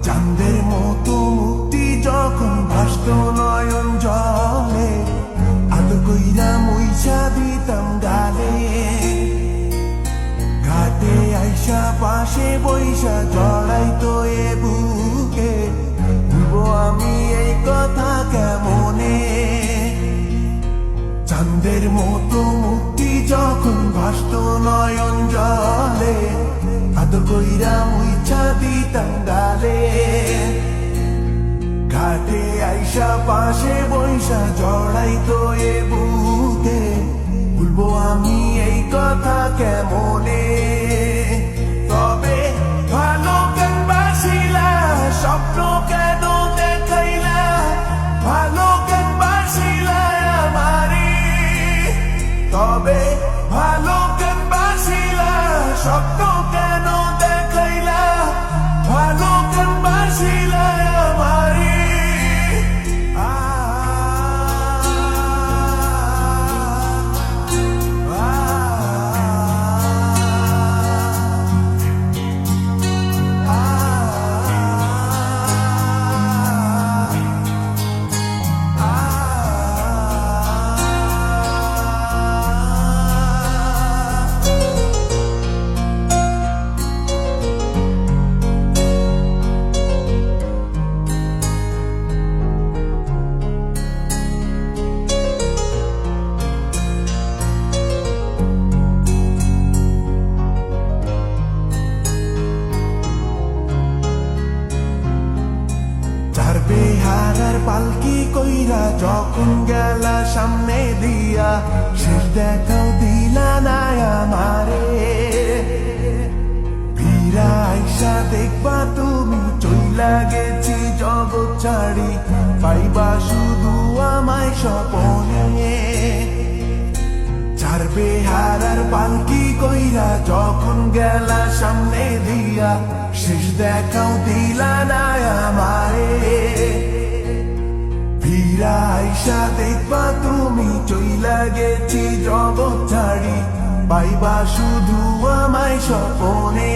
চাঁদের মতো মুক্তি যখন ভাসত নয়ন জলে, আদর কইরা মুইসা দিতাম গালে। ঘাটে আইসা পাশে বইসা জড়াইতো এ বুকে, বলবো আমি এই কথা কেমনে। চাঁদের মতো মুক্তি যখন ভাসত নয়ন জলে, আদর কইরা মুইছা দিতাম গালে। ঘাটে আইসা পাশে বইসা জড়াইতো এ বুকে, বলবো আমি এই কথা কেমনে। তবে ভালো কেন বাসিলা, স্বপ্ন কেন দেখাইলা, ভালো কেন বাসিলা আমারে। তবে ভালো কেন বাসিলা, স্বপ্ন কেন দেখাইলা, ভালো কেন বাসিলা আমারে। বেহারার পালকি কইরা যখন গেলা সামনে দিয়া, শেষ দেখাও দিলা না আমারে। ফিরা আইসা দেখবা তুমি চইলা গেছি জগৎ ছাড়ি, পাইবা শুধু আমায় স্বপনে। চার বেহারার পালকি কইরা যখন গেলা সামনে দিয়া, শেষ দেখাও দিলা না আমারে। ফিরা আইসা দেখবা তুমি চইলা গেছি জগৎ ছাড়ি, পাইবা শুধু আমায় স্বপনে।